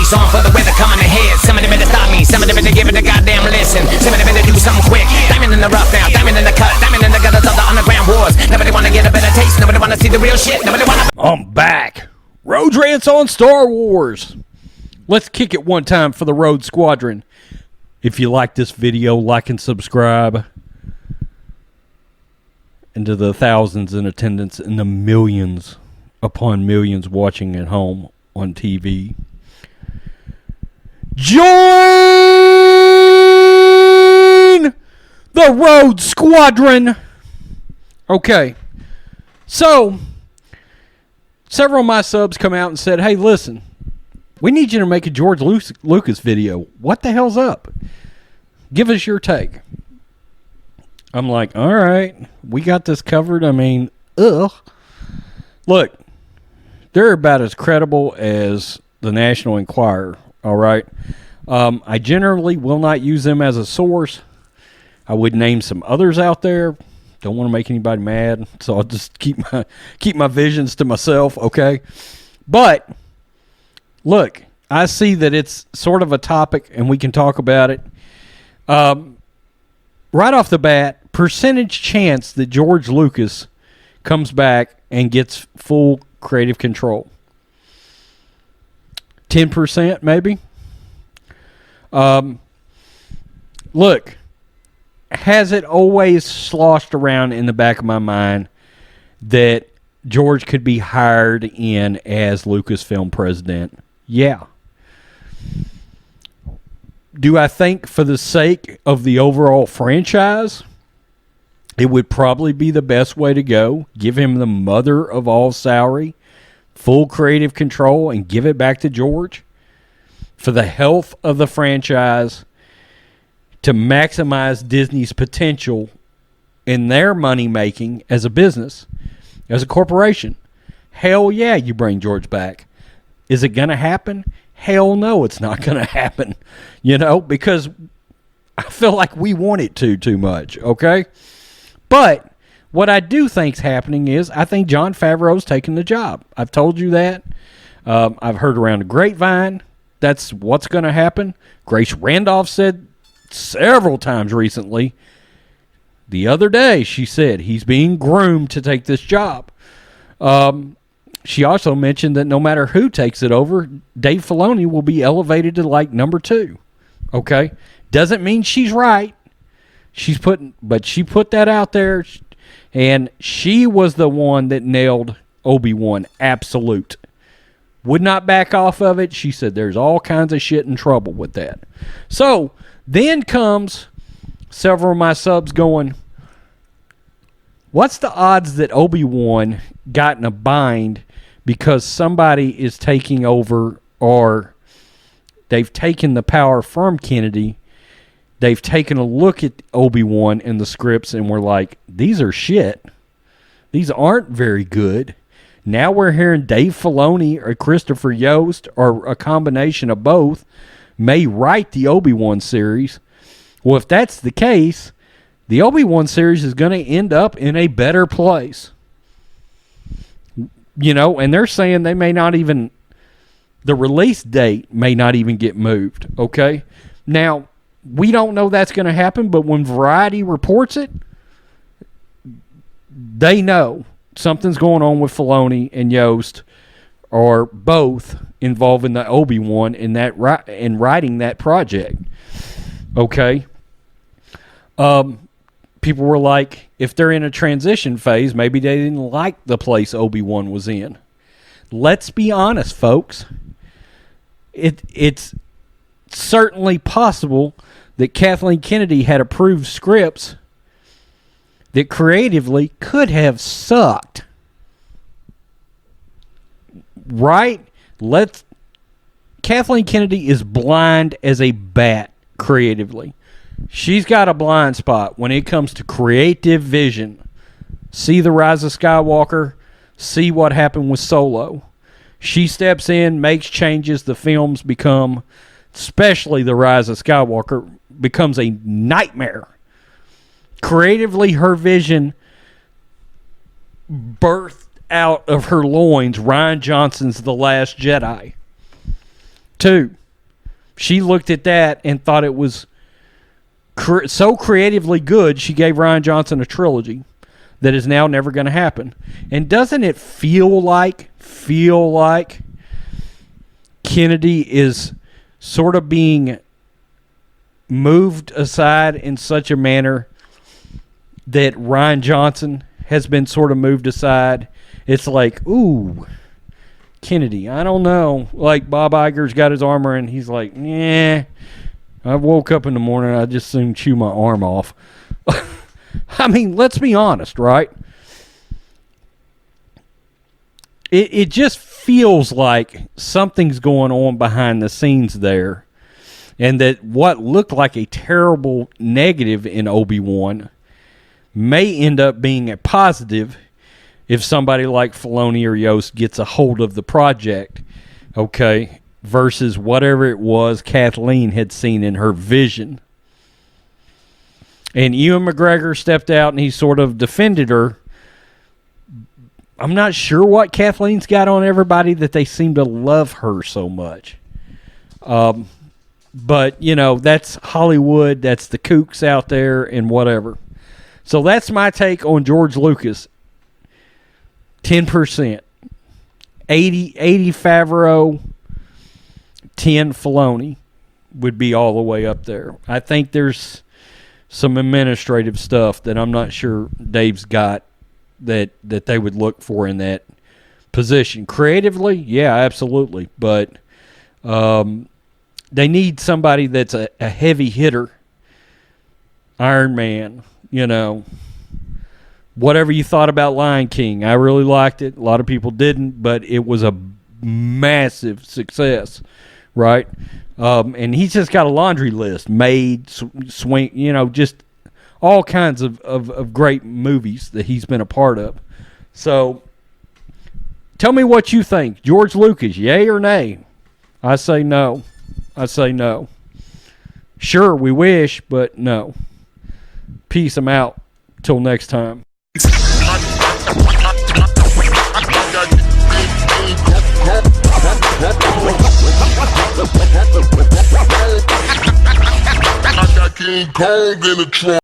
face on for the weather coming ahead. Some of them better stop me, some of them better give it a goddamn listen. Some of them better do something quick. Diamond in the rough now, diamond in the cut, diamond in the gutters of the underground wars. Nobody wanna get a better taste, nobody wanna see the real shit, nobody wanna... I'm back. Rhodes Rants on Star Wars. Let's kick it one time for the Rhodes Squadron. If you like this video, like and subscribe. And to the thousands in attendance and the millions upon millions watching at home on TV, join the Rhodes Squadron. Okay, so several of my subs come out and said, hey, listen, we need you to make a George Lucas video. What the hell's up? Give us your take. I'm like, all right, we got this covered. I mean, ugh. Look, they're about as credible as the National Enquirer, all right? I generally will not use them as a source. I would name some others out there. Don't want to make anybody mad, so I'll just keep my visions to myself, okay? But, look, I see that it's sort of a topic, and we can talk about it. Right off the bat, percentage chance that George Lucas comes back and gets full creative control. 10% maybe. Look, has it always sloshed around in the back of my mind that George could be hired in as Lucasfilm president? Yeah. Do I think for the sake of the overall franchise, it would probably be the best way to go? Give him the mother of all salary, full creative control, and give it back to George for the health of the franchise, to maximize Disney's potential in their money making as a business, as a corporation. Hell yeah, you bring George back. Is it going to happen? Hell no, it's not going to happen. You know, because I feel like we want it to too much, okay? But what I do think's happening is I think Jon Favreau's taking the job. I've told you that. I've heard around the grapevine that's what's going to happen. Grace Randolph said several times recently. The other day, she said he's being groomed to take this job. She also mentioned that no matter who takes it over, Dave Filoni will be elevated to like number 2. Okay? Doesn't mean she's right. She put that out there, and she was the one that nailed Obi-Wan absolute. Would not back off of it. She said there's all kinds of shit and trouble with that. So then comes several of my subs going, what's the odds that Obi-Wan got in a bind because somebody is taking over, or they've taken the power from Kennedy? They've taken a look at Obi-Wan and the scripts and we're like, these are shit. These aren't very good. Now we're hearing Dave Filoni or Christopher Yost, or a combination of both, may write the Obi-Wan series. Well, if that's the case, the Obi-Wan series is going to end up in a better place. You know, and they're saying they may not even, the release date may not even get moved, okay? Now, we don't know that's going to happen, but when Variety reports it, they know something's going on with Filoni and Yost, or both, involving the Obi-Wan in writing that project. Okay? People were like, if they're in a transition phase, maybe they didn't like the place Obi-Wan was in. Let's be honest, folks. It's certainly possible that Kathleen Kennedy had approved scripts that creatively could have sucked. Right? Kathleen Kennedy is blind as a bat creatively. She's got a blind spot when it comes to creative vision. See The Rise of Skywalker. See what happened with Solo. She steps in, makes changes. The films become, especially The Rise of Skywalker, becomes a nightmare. Creatively, her vision birthed out of her loins Rian Johnson's The Last Jedi. 2. She looked at that and thought it was so creatively good, she gave Rian Johnson a trilogy that is now never going to happen. And doesn't it feel like Kennedy is sort of being moved aside in such a manner that Rian Johnson has been sort of moved aside? It's like, ooh, Kennedy, I don't know. Like Bob Iger's got his armor and he's like, yeah, I woke up in the morning, I just soon chew my arm off. I mean, let's be honest, right? It just feels like something's going on behind the scenes there, and that what looked like a terrible negative in Obi-Wan may end up being a positive if somebody like Filoni or Yost gets a hold of the project, okay, versus whatever it was Kathleen had seen in her vision. And Ewan McGregor stepped out and he sort of defended her. I'm not sure what Kathleen's got on everybody that they seem to love her so much. But, you know, that's Hollywood. That's the kooks out there and whatever. So that's my take on George Lucas. 10%. 80 Favreau, 10 Filoni would be all the way up there. I think there's some administrative stuff that I'm not sure Dave's got that they would look for in that position. Creatively, yeah, absolutely. But they need somebody that's a heavy hitter. Iron Man, you know. Whatever you thought about Lion King, I really liked it. A lot of people didn't, but it was a massive success, right? And he's just got a laundry list. Made, Swing, you know, just all kinds of great movies that he's been a part of. So tell me what you think. George Lucas, yay or nay? I say no. Sure, we wish, but no. Peace. I'm out. Till next time. King Kong in the trunk.